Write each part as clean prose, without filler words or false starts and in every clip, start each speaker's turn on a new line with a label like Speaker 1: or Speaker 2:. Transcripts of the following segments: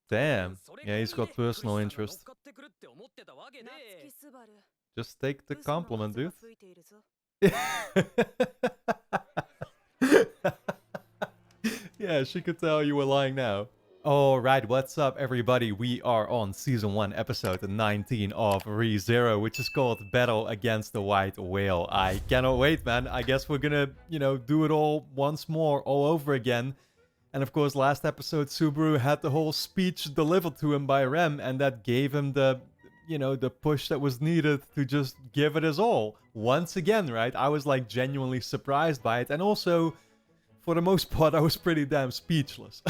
Speaker 1: Damn. Yeah, he's got personal interest. Just take the compliment, dude. Yeah, she could tell you were lying now. Alright, what's up everybody? We are on Season 1, Episode 19 of ReZero, which is called Battle Against the White Whale. I cannot wait, man. I guess we're gonna, do it all once more, all over again. And of course, last episode, Subaru had the whole speech delivered to him by Rem, and that gave him the push that was needed to just give it his all. Once again, right? I was like genuinely surprised by it, and also, for the most part, I was pretty damn speechless.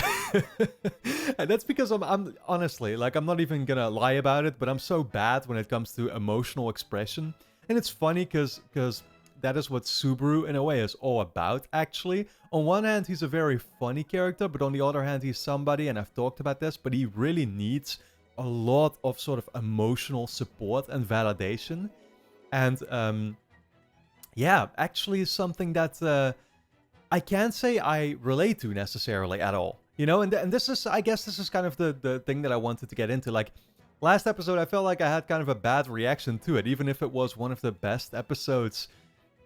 Speaker 1: And that's because I'm honestly, like, I'm not even gonna lie about it, but I'm so bad when it comes to emotional expression. And it's funny because that is what Subaru, in a way, is all about, actually. On one hand, he's a very funny character, but on the other hand, he's somebody, and I've talked about this, but he really needs a lot of sort of emotional support and validation. And, yeah, actually something that I can't say I relate to necessarily at all. And this is, I guess this is kind of the thing that I wanted to get into. Like, last episode, I felt like I had kind of a bad reaction to it, even if it was one of the best episodes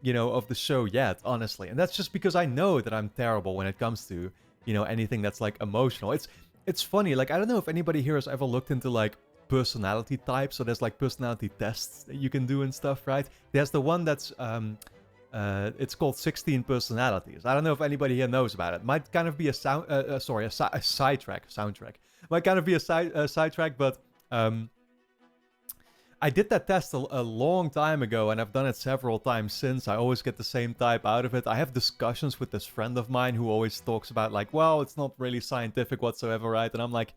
Speaker 1: of the show yet, honestly. And that's just because I know that I'm terrible when it comes to, anything that's like emotional. It's funny, like, I don't know if anybody here has ever looked into like personality types. So there's like personality tests that you can do and stuff, right? There's the one that's it's called 16 personalities. I don't know if anybody here knows about it. Might kind of be a sidetrack. Might kind of be a sidetrack, but I did that test a long time ago, and I've done it several times since. I always get the same type out of it. I have discussions with this friend of mine who always talks about, like, well, it's not really scientific whatsoever, right? And I'm like,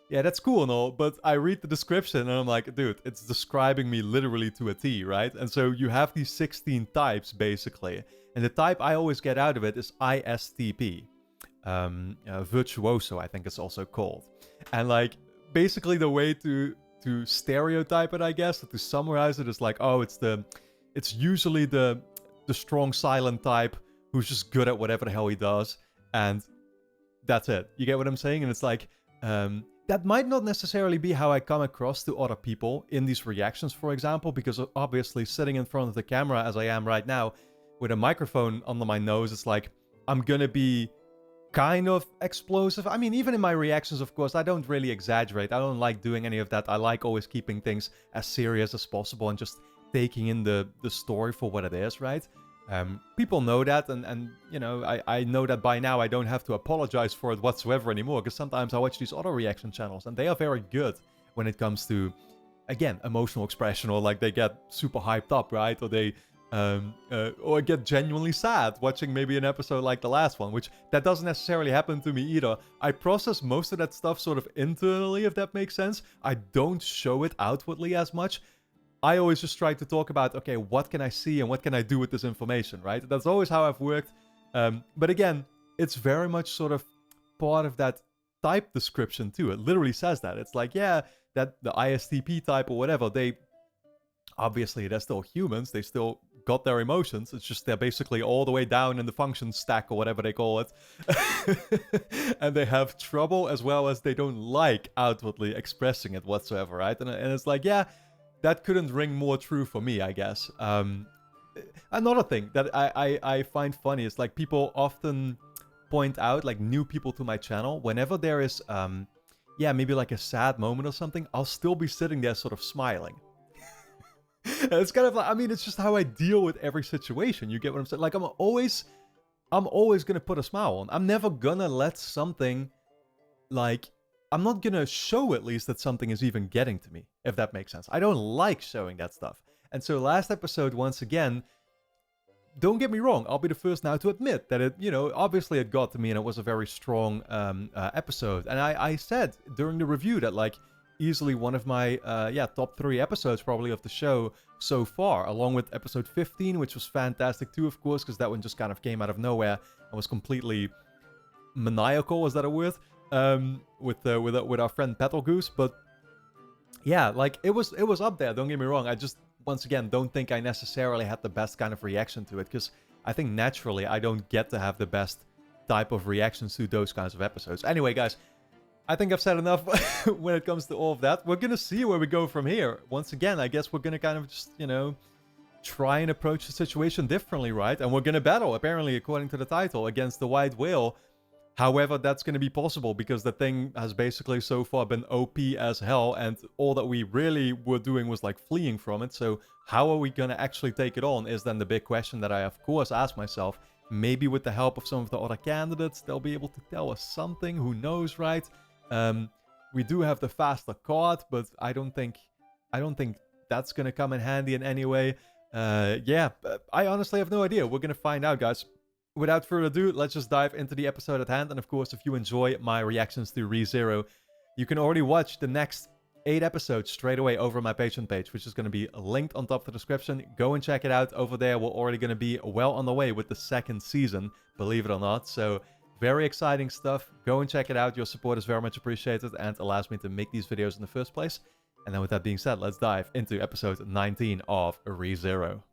Speaker 1: yeah, that's cool and all, but I read the description and I'm like, dude, it's describing me literally to a T, right? And so you have these 16 types, basically. And the type I always get out of it is ISTP. Virtuoso, I think it's also called. And, like, basically the way to stereotype it, I guess, to summarize it, is like, oh, it's usually the strong silent type who's just good at whatever the hell he does, and that's it. You get what I'm saying? And it's like, that might not necessarily be how I come across to other people in these reactions, for example, because obviously sitting in front of the camera as I am right now with a microphone under my nose, it's like I'm gonna be kind of explosive. I mean, even in my reactions, of course, I don't really exaggerate. I don't like doing any of that. I like always keeping things as serious as possible and just taking in the story for what it is, right? People know that, and I know that by now I don't have to apologize for it whatsoever anymore, because sometimes I watch these other reaction channels, and they are very good when it comes to, again, emotional expression, or like they get super hyped up, right? Or they or get genuinely sad watching maybe an episode like the last one, which that doesn't necessarily happen to me either. I process most of that stuff sort of internally, if that makes sense. I don't show it outwardly as much. I always just try to talk about, okay, what can I see and what can I do with this information, right? That's always how I've worked. But again, it's very much sort of part of that type description too. It literally says that. It's like, yeah, that the ISTP type or whatever, obviously they're still humans. They still got their emotions. It's just they're basically all the way down in the function stack or whatever they call it. And they have trouble, as well as they don't like outwardly expressing it whatsoever, right? And it's like, yeah, that couldn't ring more true for me, I guess. Another thing that I find funny is, like, people often point out, like, new people to my channel. Whenever there is, maybe like a sad moment or something, I'll still be sitting there sort of smiling. And it's kind of like, I mean, it's just how I deal with every situation. You get what I'm saying? Like, I'm always gonna put a smile on. I'm never gonna let something, like, I'm not gonna show, at least, that something is even getting to me, if that makes sense. I don't like showing that stuff. And so last episode, once again, don't get me wrong, I'll be the first now to admit that it, obviously it got to me and it was a very strong episode. And I said during the review that, like, easily one of my, top 3 episodes probably of the show so far, along with episode 15, which was fantastic too, of course, because that one just kind of came out of nowhere and was completely maniacal, is that a word? With our friend Petalgoose. But yeah, like, it was up there, don't get me wrong. I just, once again, don't think I necessarily had the best kind of reaction to it, because I think naturally I don't get to have the best type of reactions to those kinds of episodes. Anyway, guys, I think I've said enough when it comes to all of that. We're gonna see where we go from here. Once again, I guess we're gonna kind of just, try and approach the situation differently, right? And we're gonna battle, apparently, according to the title, against the White Whale. However, that's gonna be possible because the thing has basically so far been OP as hell, and all that we really were doing was like fleeing from it. So how are we gonna actually take it on is then the big question that I, of course, ask myself. Maybe with the help of some of the other candidates, they'll be able to tell us something. Who knows, right? We do have the faster card, but I don't think that's gonna come in handy in any way. Yeah, I honestly have no idea. We're gonna find out, guys. Without further ado, let's just dive into the episode at hand. And of course, if you enjoy my reactions to ReZero, you can already watch the next 8 episodes straight away over my Patreon page, which is going to be linked on top of the description. Go and check it out over there. We're already going to be well on the way with the 2nd season, believe it or not. So very exciting stuff. Go and check it out. Your support is very much appreciated and allows me to make these videos in the first place. And then with that being said, let's dive into episode 19 of ReZero.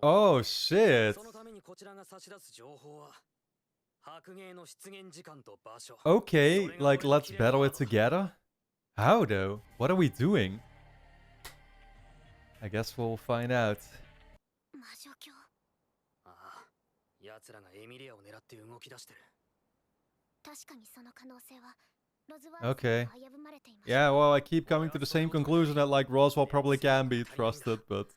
Speaker 1: Oh shit. Okay, like let's battle it together? How though? What are we doing? I guess we'll find out. Okay. Yeah, well, I keep coming to the same conclusion that like Roswell probably can be trusted, but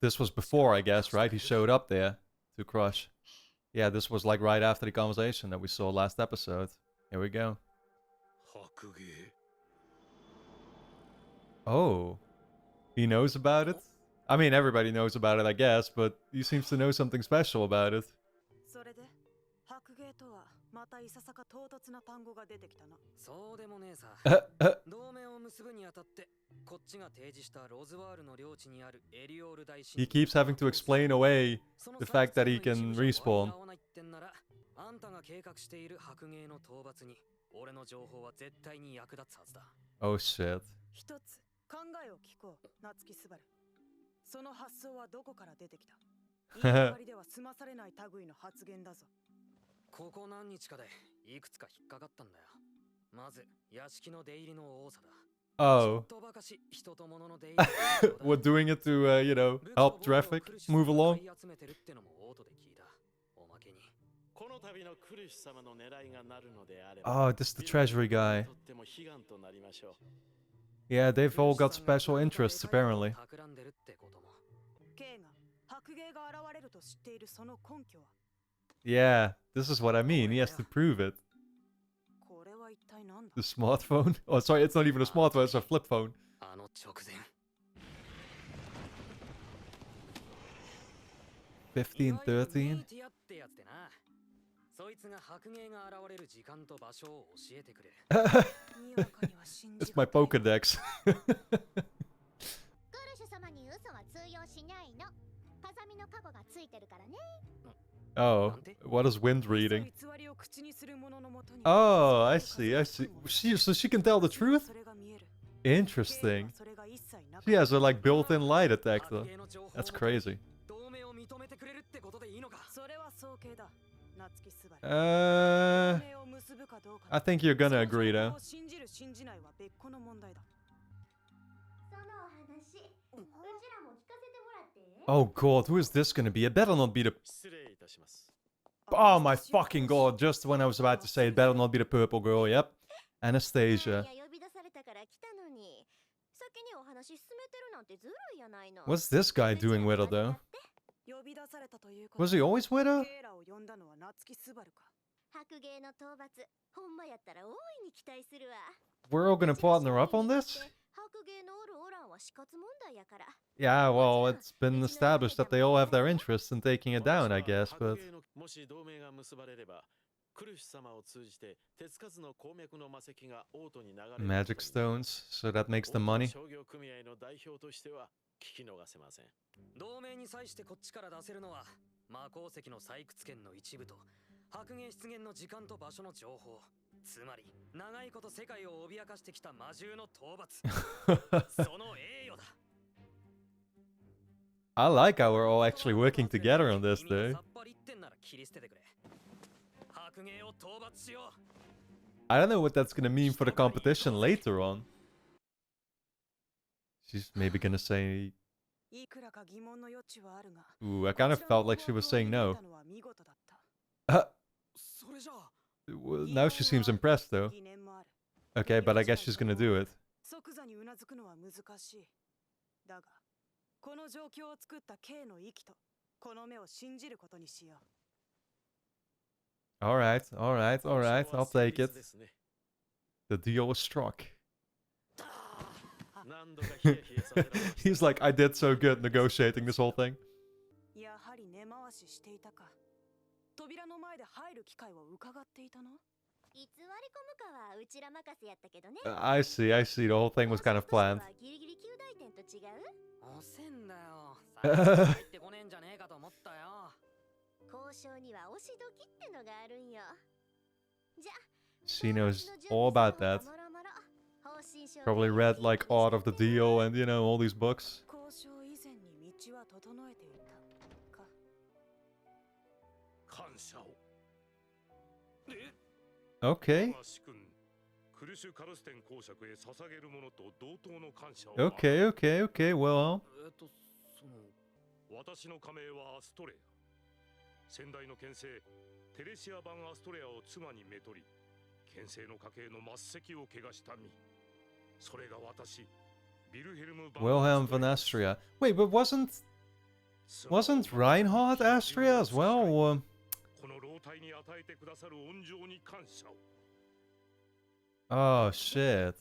Speaker 1: this was before, I guess, right? He showed up there to crush. Yeah, this was like right after the conversation that we saw last episode. Here we go. Oh. He knows about it? I mean, everybody knows about it, I guess, but he seems to know something special about it. He keeps having to explain away the fact that he can respawn. Oh shit. Oh. We're doing it to, help traffic move along. Oh, this is the treasury guy. Yeah, they've all got special interests, apparently. Yeah, this is what I mean. He has to prove it. The smartphone? Oh, sorry, it's not even a smartphone, it's a flip phone. 1513? It's my Pokédex. Oh, what is wind reading? Oh, I see, I see. So she can tell the truth? Interesting. She has a like built-in lie detector. That's crazy. I think you're gonna agree though. Oh god, who is this gonna be? It better not be the... Oh my fucking god, just when I was about to say it better not be the purple girl, yep. Anastasia. What's this guy doing with her though? Was he always with her? We're all gonna partner up on this? Yeah, well, it's been established that they all have their interests in taking it down, I guess, but... Magic stones, so that makes the money. I like how we're all actually working together on this, though. I don't know what that's gonna mean for the competition later on. She's maybe gonna say... Ooh, I kind of felt like she was saying no. Well, now she seems impressed, though. Okay, but I guess she's gonna do it. Alright, alright, alright, I'll take it. The deal was struck. He's like, I did so good negotiating this whole thing. I see, the whole thing was kind of planned. She knows all about that. Probably read like Art of the Deal and, you know, all these books. Okay. Okay, well. Wilhelm von Austria. Wait, but wasn't Reinhard Austria as well? Or... Oh shit.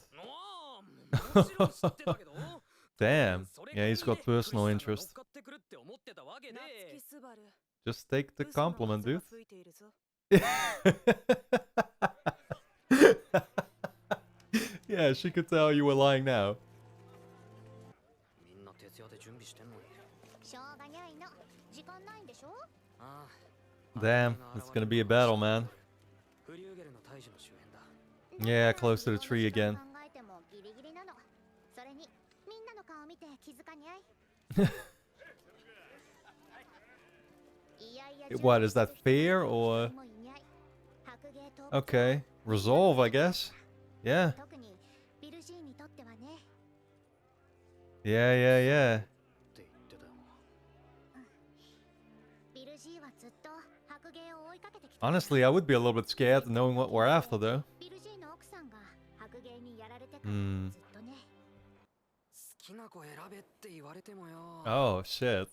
Speaker 1: Damn. Yeah, he's got personal interest. Just take the compliment, dude. Yeah, she could tell you were lying now. Damn, it's gonna be a battle, man. Yeah, close to the tree again. What, is that fair or... Okay, resolve, I guess. Yeah. Yeah. Honestly, I would be a little bit scared knowing what we're after, though. Oh, shit.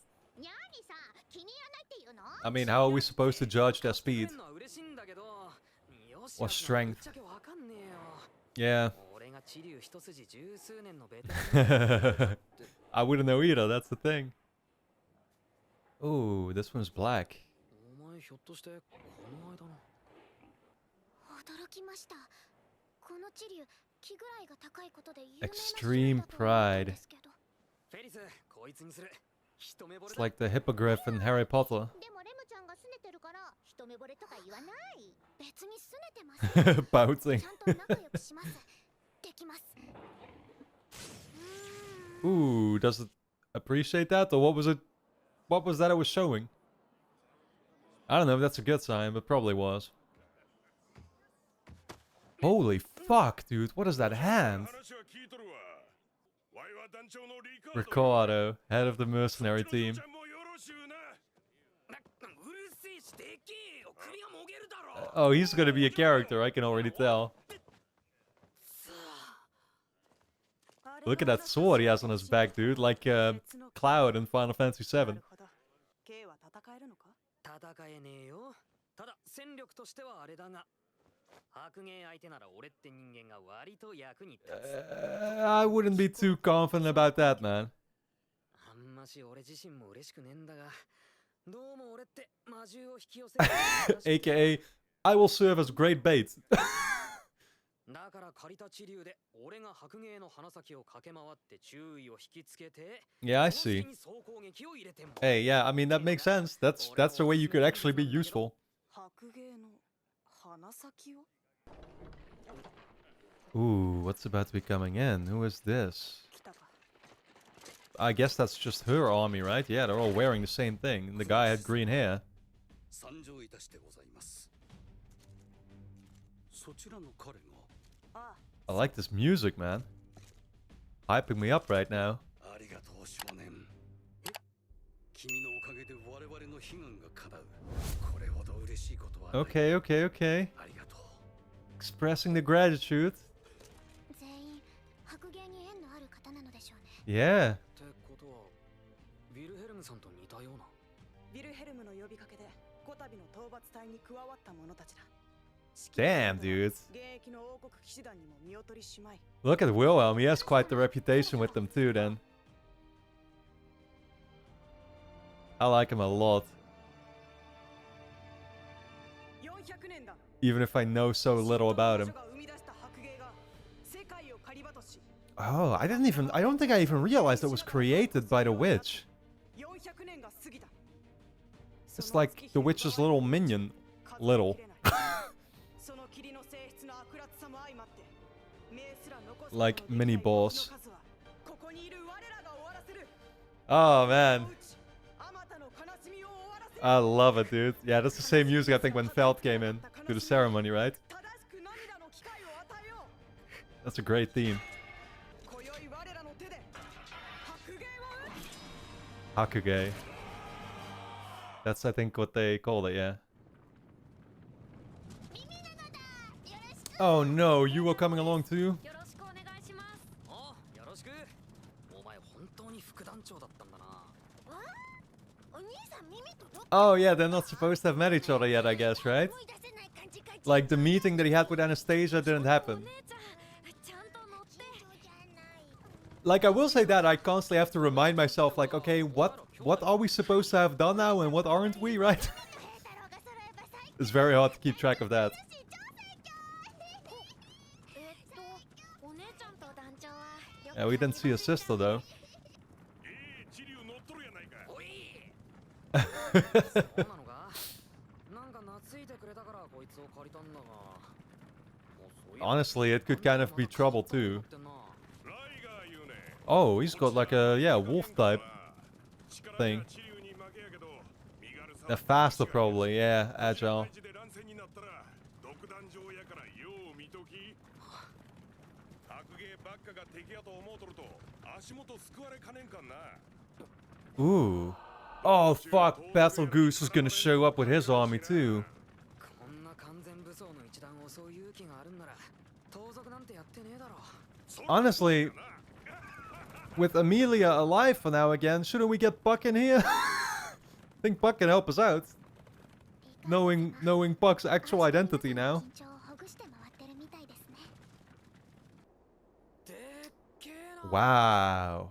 Speaker 1: I mean, how are we supposed to judge their speed? Or strength? Yeah. I wouldn't know either, that's the thing. Ooh, this one's black. Extreme pride. It's like the hippogriff in Harry Potter. Pouting. Ooh, does it appreciate that? Or what was it? What was that it was showing? I don't know if that's a good sign, but probably was. Holy fuck, dude. What is that hand? Ricardo, head of the mercenary team. Oh, he's gonna be a character, I can already tell. Look at that sword he has on his back, dude. Like Cloud in Final Fantasy VII. I wouldn't be too confident about that, man. AKA, I will serve as great bait. Yeah, I see. Hey, yeah, I mean, that makes sense. That's the way you could actually be useful. Ooh, what's about to be coming in? Who is this? I guess that's just her army, right? Yeah, they're all wearing the same thing. And the guy had green hair. I like this music, man. Hyping me up right now. Okay, okay, okay. Expressing the gratitude. Yeah. Damn, dude. Look at Wilhelm. He has quite the reputation with them too, then. I like him a lot. Even if I know so little about him. Oh, I don't think I even realized it was created by the witch. It's like the witch's little minion. Little. Like mini boss. Oh man. I love it, dude. Yeah, that's the same music I think when Feld came in to the ceremony, right? That's a great theme. Hakuge. That's, I think, what they called it, yeah. Oh no, you were coming along too? Oh yeah, they're not supposed to have met each other yet, I guess, right? Like, the meeting that he had with Anastasia didn't happen. Like, I will say that I constantly have to remind myself, like, okay, what are we supposed to have done now and what aren't we, right? It's very hard to keep track of that. Yeah, we didn't see a sister, though. Honestly, it could kind of be trouble, too. Oh, he's got like a, yeah, wolf type thing. They're faster probably, yeah, agile. Ooh. Oh fuck, Battle Goose is gonna show up with his army too. Honestly, with Amelia alive for now again, shouldn't we get Buck in here? I think Buck can help us out. Knowing Buck's actual identity now. Wow.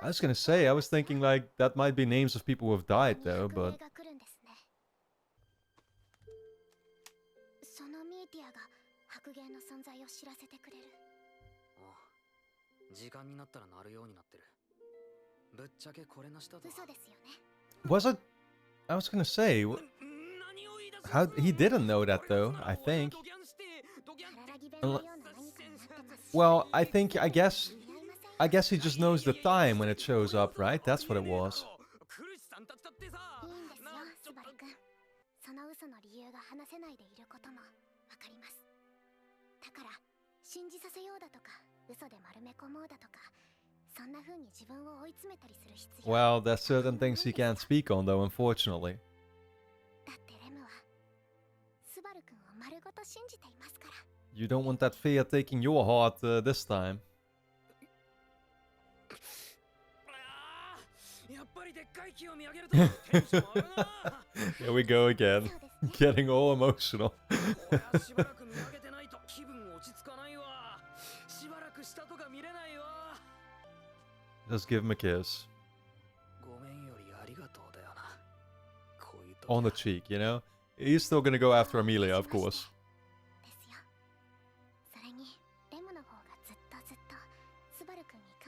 Speaker 1: I was gonna say, I was thinking like that might be names of people who have died though, but... Was it? I was gonna say... How he didn't know that though, I think. Well, I guess he just knows the time when it shows up, right? That's what it was. Well, there's certain things he can't speak on though, unfortunately. You don't want that fear taking your heart this time. Here we go again. Getting all emotional. Just give him a kiss. On the cheek, you know? He's still gonna go after Amelia, of course.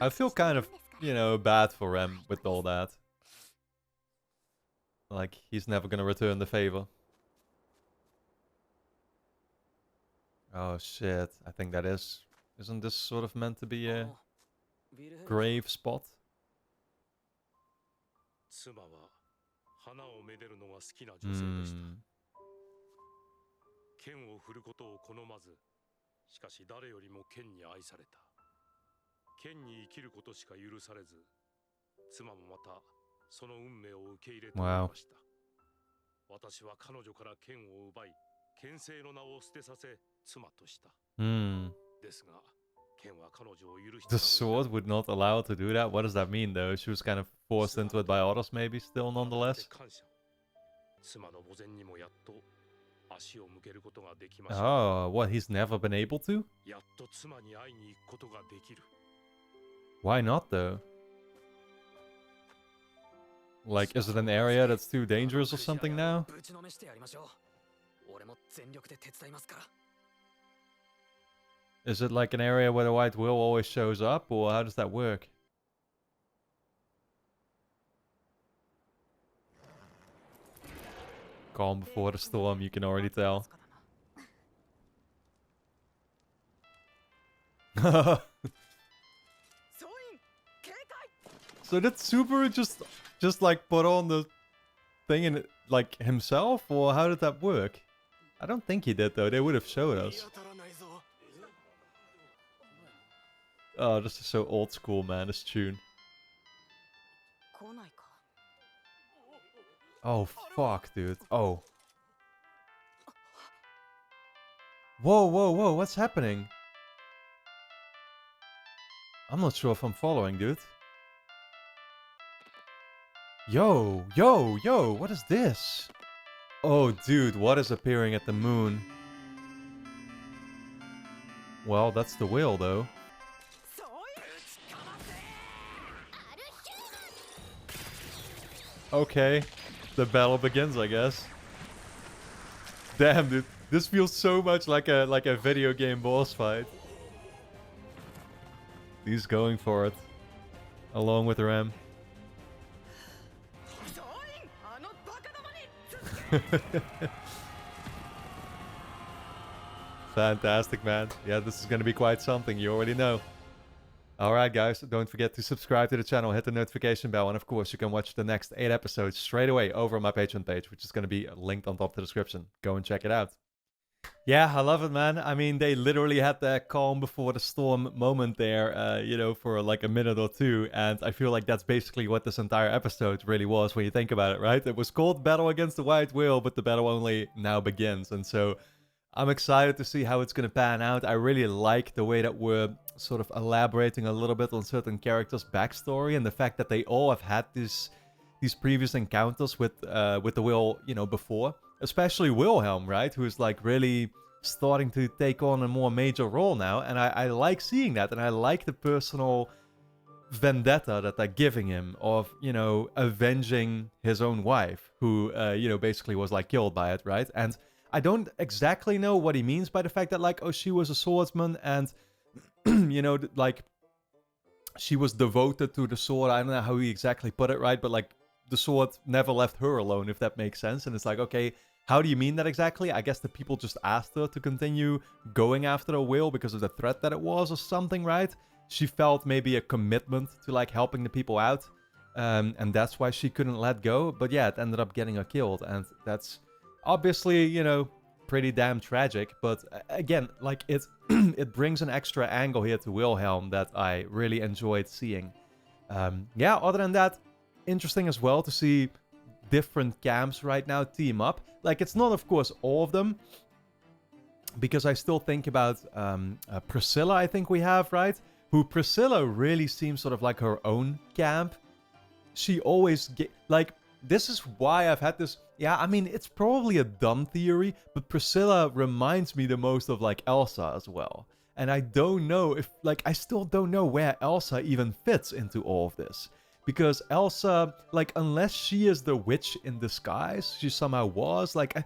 Speaker 1: I feel kind of, you know, bad for Rem with all that. Like, he's never gonna return the favor. Oh shit, I think that is... Isn't this sort of meant to be a grave spot?
Speaker 2: 妻は花をめでるのが好きな女性でした。剣を振ることを好まず、しかし誰よりも剣に愛された。剣に生きることしか許されず、妻もまたその運命を受け入れておりました。私は彼女から剣を奪い、剣聖の名を捨てさせ、妻とした。ですが、剣は彼女を許した。 The sword would not allow her to do that? What does that mean though? She was kind of forced into it by others maybe still nonetheless? Oh, what, he's never been able to? Why not though? Like, is it an area that's too dangerous or something now? Is it like an area where the White Will always shows up, or how does that work? Calm before the storm, you can already tell. So did Subaru just like put on the thing in it, like himself, or how did that work? I don't think he did though, they would have showed us. Oh, this is so old school, man, this tune. Oh, fuck, dude. Oh. Whoa, whoa, whoa, what's happening? I'm not sure if I'm following, dude. Yo, yo, yo, what is this? Oh, dude, what is appearing at the moon? Well, that's the whale, though. Okay, the battle begins, I guess. Damn, dude, this feels so much like a video game boss fight. He's going for it, along with Rem. Fantastic, man. Yeah, this is gonna be quite something, you already know. Alright guys, don't forget to subscribe to the channel, hit the notification bell, and of course you can watch the next 8 episodes straight away over on my Patreon page, which is going to be linked on top of the description. Go and check it out. Yeah, I love it, man. I mean, they literally had that calm before the storm moment there, you know, for like a minute or two, and I feel like that's basically what this entire episode really was when you think about it, right? It was called Battle Against the White Whale, but the battle only now begins, and so I'm excited to see how it's going to pan out. I really like the way that we're sort of elaborating a little bit on certain characters' backstory, and the fact that they all have had these previous encounters with the whale, you know, before. Especially Wilhelm, right? Who is like really starting to take on a more major role now, and I like seeing that, and I like the personal vendetta that they're giving him of, you know, avenging his own wife, who, you know, basically was like killed by it, right? And I don't exactly know what he means by the fact that, like, oh, she was a swordsman and, you know, like, she was devoted to the sword. I don't know how he exactly put it, right? But, like, the sword never left her alone, if that makes sense. And it's like, okay, how do you mean that exactly? I guess the people just asked her to continue going after the whale because of the threat that it was or something, right? She felt maybe a commitment to, like, helping the people out. And that's why she couldn't let go. But yeah, it ended up getting her killed. And that's obviously, you know, pretty damn tragic. But again, like, it brings an extra angle here to Wilhelm that I really enjoyed seeing. Yeah, other than that, interesting as well to see different camps right now team up. Like, it's not, of course, all of them, because I still think about Priscilla, I think we have, right? Who Priscilla really seems sort of like her own camp. She always like, this is why I've had this, yeah, I mean, it's probably a dumb theory, but Priscilla reminds me the most of, like, Elsa as well. And I don't know if, like, I still don't know where Elsa even fits into all of this. Because Elsa, like, unless she is the witch in disguise, she somehow was, like,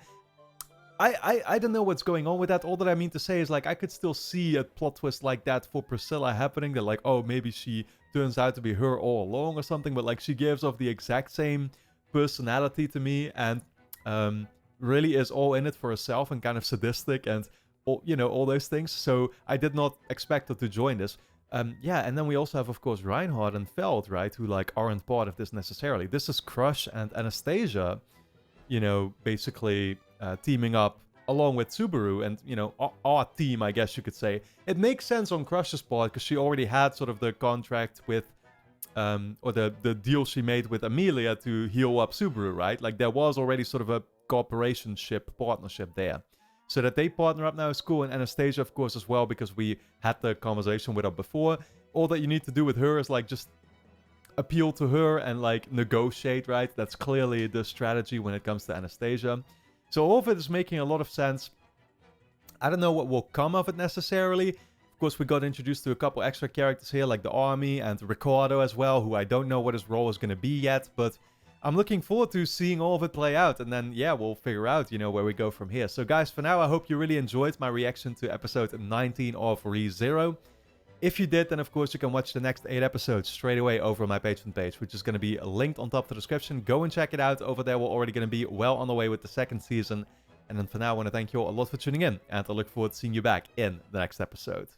Speaker 1: I don't know what's going on with that. All that I mean to say is, like, I could still see a plot twist like that for Priscilla happening. That, like, oh, maybe she turns out to be her all along or something. But, like, she gives off the exact same personality to me, and really is all in it for herself and kind of sadistic and all, you know, all those things. So I did not expect her to join this. Yeah, and then we also have, of course, Reinhard and Feld, right, who, like, aren't part of this necessarily. This is Crush and Anastasia, you know, basically teaming up along with Subaru and, you know, our team, I guess you could say. It makes sense on Crush's part because she already had sort of the contract with, or the deal she made with Amelia to heal up Subaru, right? Like, there was already sort of a partnership there. So that they partner up now is cool, and Anastasia, of course, as well, because we had the conversation with her before. All that you need to do with her is, like, just appeal to her and, like, negotiate, right? That's clearly the strategy when it comes to Anastasia. So all of it is making a lot of sense. I don't know what will come of it necessarily. Of course, we got introduced to a couple extra characters here, like the army and Ricardo as well, who I don't know what his role is going to be yet, but I'm looking forward to seeing all of it play out, and then, yeah, we'll figure out, you know, where we go from here. So, guys, for now, I hope you really enjoyed my reaction to episode 19 of ReZero. If you did, then, of course, you can watch the next 8 episodes straight away over on my Patreon page, which is going to be linked on top of the description. Go and check it out. Over there, we're already going to be well on the way with the second season. And then for now, I want to thank you all a lot for tuning in, and I look forward to seeing you back in the next episode.